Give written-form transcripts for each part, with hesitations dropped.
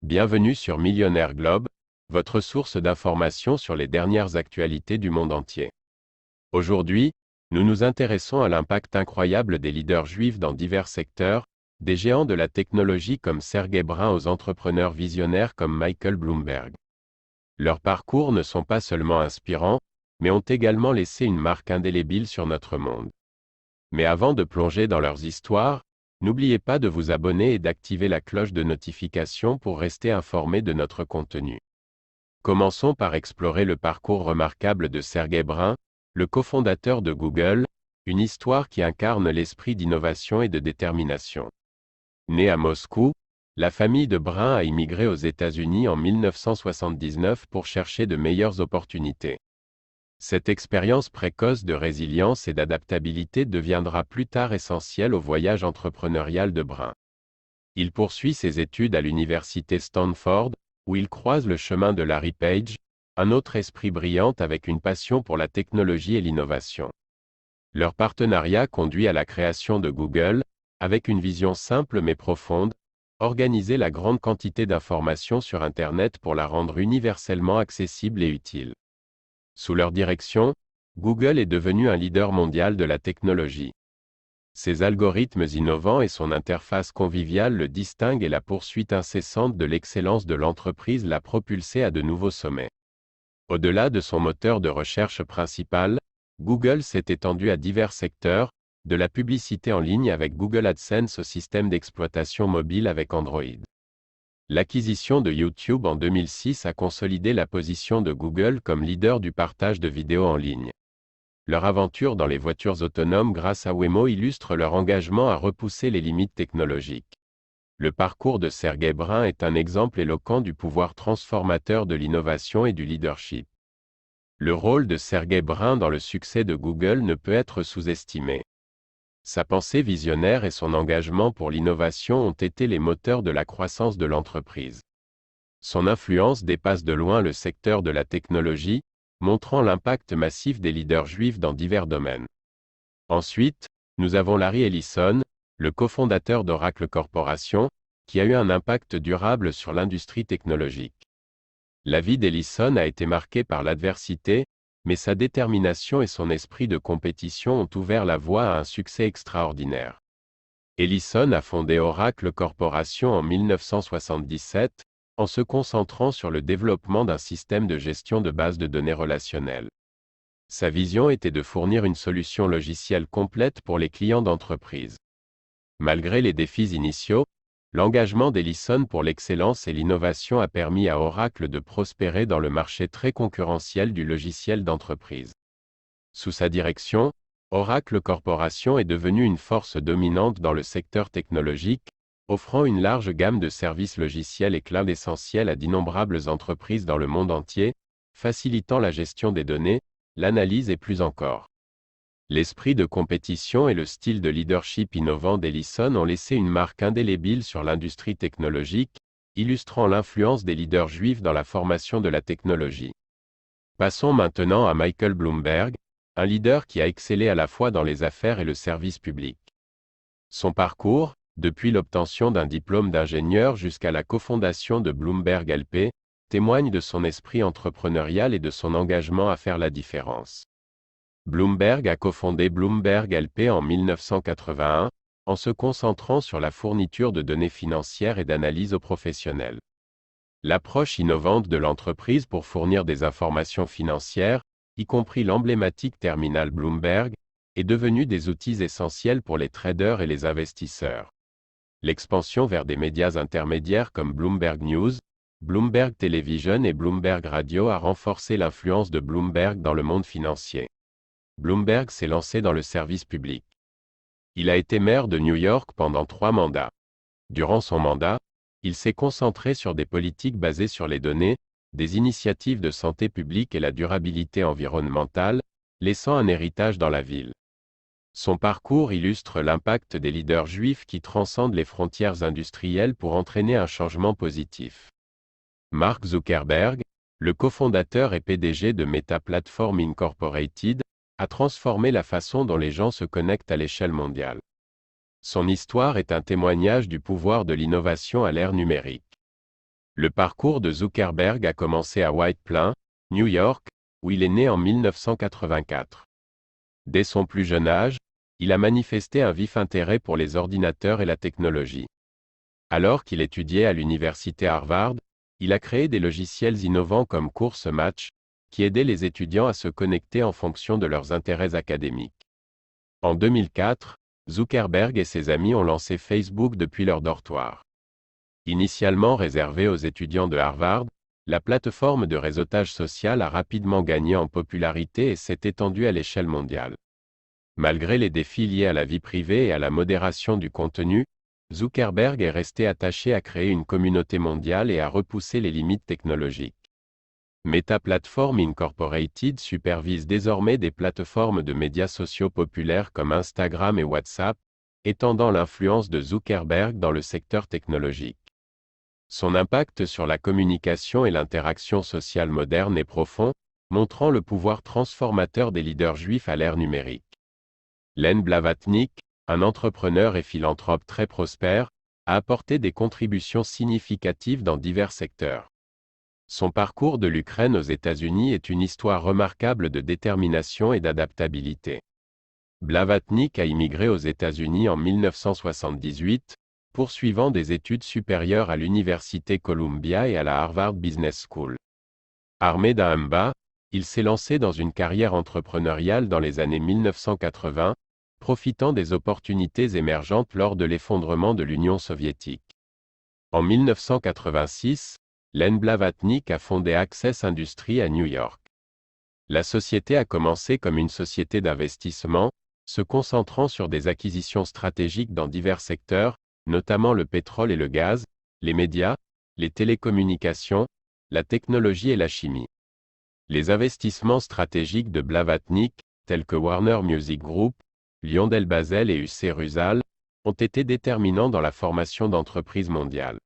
Bienvenue sur Millionnaire Globe, votre source d'informations sur les dernières actualités du monde entier. Aujourd'hui, nous nous intéressons à l'impact incroyable des leaders juifs dans divers secteurs, des géants de la technologie comme Sergey Brin aux entrepreneurs visionnaires comme Michael Bloomberg. Leurs parcours ne sont pas seulement inspirants, mais ont également laissé une marque indélébile sur notre monde. Mais avant de plonger dans leurs histoires, n'oubliez pas de vous abonner et d'activer la cloche de notification pour rester informé de notre contenu. Commençons par explorer le parcours remarquable de Sergey Brin, le cofondateur de Google, une histoire qui incarne l'esprit d'innovation et de détermination. Né à Moscou, la famille de Brin a immigré aux États-Unis en 1979 pour chercher de meilleures opportunités. Cette expérience précoce de résilience et d'adaptabilité deviendra plus tard essentielle au voyage entrepreneurial de Brin. Il poursuit ses études à l'université Stanford, où il croise le chemin de Larry Page, un autre esprit brillant avec une passion pour la technologie et l'innovation. Leur partenariat conduit à la création de Google, avec une vision simple mais profonde, organiser la grande quantité d'informations sur Internet pour la rendre universellement accessible et utile. Sous leur direction, Google est devenu un leader mondial de la technologie. Ses algorithmes innovants et son interface conviviale le distinguent et la poursuite incessante de l'excellence de l'entreprise l'a propulsé à de nouveaux sommets. Au-delà de son moteur de recherche principal, Google s'est étendu à divers secteurs, de la publicité en ligne avec Google AdSense au système d'exploitation mobile avec Android. L'acquisition de YouTube en 2006 a consolidé la position de Google comme leader du partage de vidéos en ligne. Leur aventure dans les voitures autonomes grâce à Waymo illustre leur engagement à repousser les limites technologiques. Le parcours de Sergey Brin est un exemple éloquent du pouvoir transformateur de l'innovation et du leadership. Le rôle de Sergey Brin dans le succès de Google ne peut être sous-estimé. Sa pensée visionnaire et son engagement pour l'innovation ont été les moteurs de la croissance de l'entreprise. Son influence dépasse de loin le secteur de la technologie, montrant l'impact massif des leaders juifs dans divers domaines. Ensuite, nous avons Larry Ellison, le cofondateur d'Oracle Corporation, qui a eu un impact durable sur l'industrie technologique. La vie d'Ellison a été marquée par l'adversité, mais sa détermination et son esprit de compétition ont ouvert la voie à un succès extraordinaire. Ellison a fondé Oracle Corporation en 1977, en se concentrant sur le développement d'un système de gestion de bases de données relationnelles. Sa vision était de fournir une solution logicielle complète pour les clients d'entreprise. Malgré les défis initiaux, l'engagement d'Ellison pour l'excellence et l'innovation a permis à Oracle de prospérer dans le marché très concurrentiel du logiciel d'entreprise. Sous sa direction, Oracle Corporation est devenue une force dominante dans le secteur technologique, offrant une large gamme de services logiciels et cloud essentiels à d'innombrables entreprises dans le monde entier, facilitant la gestion des données, l'analyse et plus encore. L'esprit de compétition et le style de leadership innovant d'Ellison ont laissé une marque indélébile sur l'industrie technologique, illustrant l'influence des leaders juifs dans la formation de la technologie. Passons maintenant à Michael Bloomberg, un leader qui a excellé à la fois dans les affaires et le service public. Son parcours, depuis l'obtention d'un diplôme d'ingénieur jusqu'à la cofondation de Bloomberg LP, témoigne de son esprit entrepreneurial et de son engagement à faire la différence. Bloomberg a cofondé Bloomberg LP en 1981, en se concentrant sur la fourniture de données financières et d'analyse aux professionnels. L'approche innovante de l'entreprise pour fournir des informations financières, y compris l'emblématique terminal Bloomberg, est devenue des outils essentiels pour les traders et les investisseurs. L'expansion vers des médias intermédiaires comme Bloomberg News, Bloomberg Television et Bloomberg Radio a renforcé l'influence de Bloomberg dans le monde financier. Bloomberg s'est lancé dans le service public. Il a été maire de New York pendant 3 mandats. Durant son mandat, il s'est concentré sur des politiques basées sur les données, des initiatives de santé publique et la durabilité environnementale, laissant un héritage dans la ville. Son parcours illustre l'impact des leaders juifs qui transcendent les frontières industrielles pour entraîner un changement positif. Mark Zuckerberg, le cofondateur et PDG de Meta Platforms Incorporated, a transformé la façon dont les gens se connectent à l'échelle mondiale. Son histoire est un témoignage du pouvoir de l'innovation à l'ère numérique. Le parcours de Zuckerberg a commencé à White Plains, New York, où il est né en 1984. Dès son plus jeune âge, il a manifesté un vif intérêt pour les ordinateurs et la technologie. Alors qu'il étudiait à l'université Harvard, il a créé des logiciels innovants comme Course Match, qui aidaient les étudiants à se connecter en fonction de leurs intérêts académiques. En 2004, Zuckerberg et ses amis ont lancé Facebook depuis leur dortoir. Initialement réservée aux étudiants de Harvard, la plateforme de réseautage social a rapidement gagné en popularité et s'est étendue à l'échelle mondiale. Malgré les défis liés à la vie privée et à la modération du contenu, Zuckerberg est resté attaché à créer une communauté mondiale et à repousser les limites technologiques. Meta Platforms Incorporated supervise désormais des plateformes de médias sociaux populaires comme Instagram et WhatsApp, étendant l'influence de Zuckerberg dans le secteur technologique. Son impact sur la communication et l'interaction sociale moderne est profond, montrant le pouvoir transformateur des leaders juifs à l'ère numérique. Len Blavatnik, un entrepreneur et philanthrope très prospère, a apporté des contributions significatives dans divers secteurs. Son parcours de l'Ukraine aux États-Unis est une histoire remarquable de détermination et d'adaptabilité. Blavatnik a immigré aux États-Unis en 1978, poursuivant des études supérieures à l'université Columbia et à la Harvard Business School. Armé d'un MBA, il s'est lancé dans une carrière entrepreneuriale dans les années 1980, profitant des opportunités émergentes lors de l'effondrement de l'Union soviétique. En 1986, Len Blavatnik a fondé Access Industries à New York. La société a commencé comme une société d'investissement, se concentrant sur des acquisitions stratégiques dans divers secteurs, notamment le pétrole et le gaz, les médias, les télécommunications, la technologie et la chimie. Les investissements stratégiques de Blavatnik, tels que Warner Music Group, LyondellBasell et UC Rusal, ont été déterminants dans la formation d'entreprises mondiales.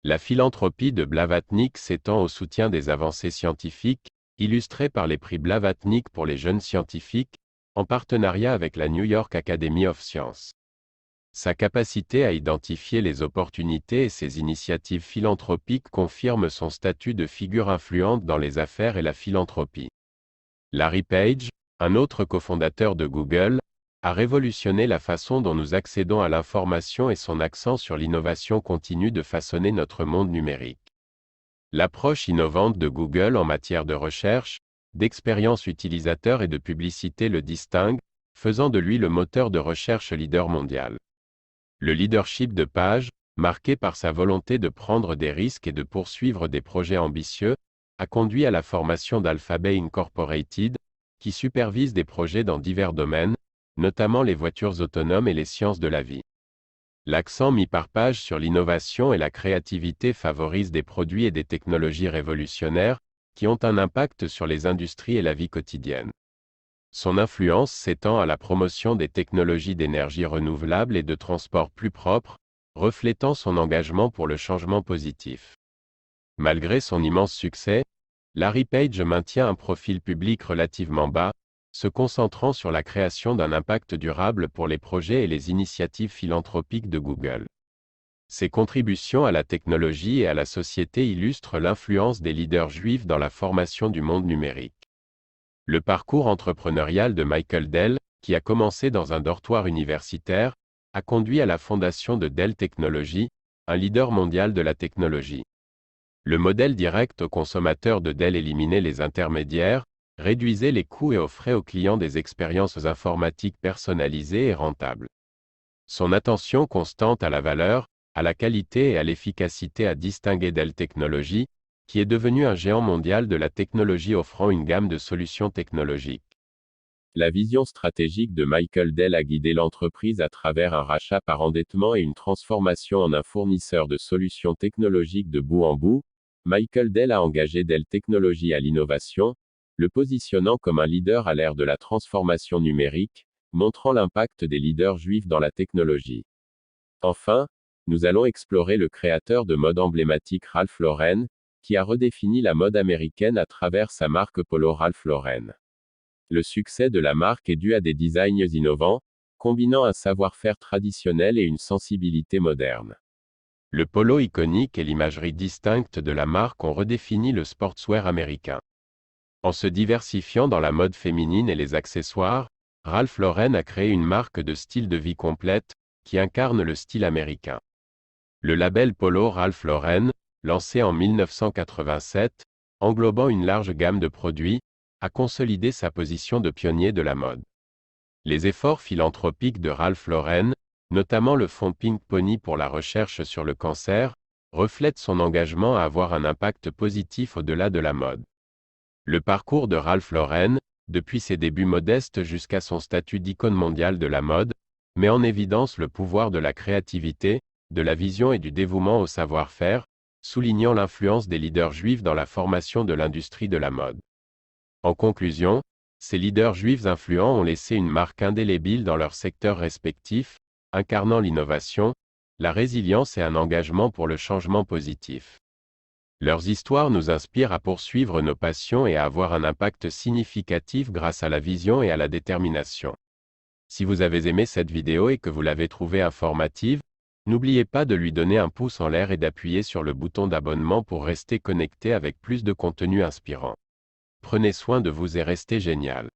La philanthropie de Blavatnik s'étend au soutien des avancées scientifiques, illustrées par les prix Blavatnik pour les jeunes scientifiques, en partenariat avec la New York Academy of Sciences. Sa capacité à identifier les opportunités et ses initiatives philanthropiques confirment son statut de figure influente dans les affaires et la philanthropie. Larry Page, un autre cofondateur de Google, a révolutionné la façon dont nous accédons à l'information et son accent sur l'innovation continue de façonner notre monde numérique. L'approche innovante de Google en matière de recherche, d'expérience utilisateur et de publicité le distingue, faisant de lui le moteur de recherche leader mondial. Le leadership de Page, marqué par sa volonté de prendre des risques et de poursuivre des projets ambitieux, a conduit à la formation d'Alphabet Incorporated, qui supervise des projets dans divers domaines, notamment les voitures autonomes et les sciences de la vie. L'accent mis par Page sur l'innovation et la créativité favorise des produits et des technologies révolutionnaires, qui ont un impact sur les industries et la vie quotidienne. Son influence s'étend à la promotion des technologies d'énergie renouvelable et de transport plus propres, reflétant son engagement pour le changement positif. Malgré son immense succès, Larry Page maintient un profil public relativement bas, se concentrant sur la création d'un impact durable pour les projets et les initiatives philanthropiques de Google. Ses contributions à la technologie et à la société illustrent l'influence des leaders juifs dans la formation du monde numérique. Le parcours entrepreneurial de Michael Dell, qui a commencé dans un dortoir universitaire, a conduit à la fondation de Dell Technologies, un leader mondial de la technologie. Le modèle direct au consommateur de Dell éliminait les intermédiaires, réduisait les coûts et offrait aux clients des expériences informatiques personnalisées et rentables. Son attention constante à la valeur, à la qualité et à l'efficacité a distingué Dell Technologies, qui est devenu un géant mondial de la technologie offrant une gamme de solutions technologiques. La vision stratégique de Michael Dell a guidé l'entreprise à travers un rachat par endettement et une transformation en un fournisseur de solutions technologiques de bout en bout. Michael Dell a engagé Dell Technologies à l'innovation, le positionnant comme un leader à l'ère de la transformation numérique, montrant l'impact des leaders juifs dans la technologie. Enfin, nous allons explorer le créateur de mode emblématique Ralph Lauren, qui a redéfini la mode américaine à travers sa marque Polo Ralph Lauren. Le succès de la marque est dû à des designs innovants, combinant un savoir-faire traditionnel et une sensibilité moderne. Le polo iconique et l'imagerie distincte de la marque ont redéfini le sportswear américain. En se diversifiant dans la mode féminine et les accessoires, Ralph Lauren a créé une marque de style de vie complète, qui incarne le style américain. Le label Polo Ralph Lauren, lancé en 1987, englobant une large gamme de produits, a consolidé sa position de pionnier de la mode. Les efforts philanthropiques de Ralph Lauren, notamment le fonds Pink Pony pour la recherche sur le cancer, reflètent son engagement à avoir un impact positif au-delà de la mode. Le parcours de Ralph Lauren, depuis ses débuts modestes jusqu'à son statut d'icône mondiale de la mode, met en évidence le pouvoir de la créativité, de la vision et du dévouement au savoir-faire, soulignant l'influence des leaders juifs dans la formation de l'industrie de la mode. En conclusion, ces leaders juifs influents ont laissé une marque indélébile dans leurs secteurs respectifs, incarnant l'innovation, la résilience et un engagement pour le changement positif. Leurs histoires nous inspirent à poursuivre nos passions et à avoir un impact significatif grâce à la vision et à la détermination. Si vous avez aimé cette vidéo et que vous l'avez trouvée informative, n'oubliez pas de lui donner un pouce en l'air et d'appuyer sur le bouton d'abonnement pour rester connecté avec plus de contenu inspirant. Prenez soin de vous et restez génial.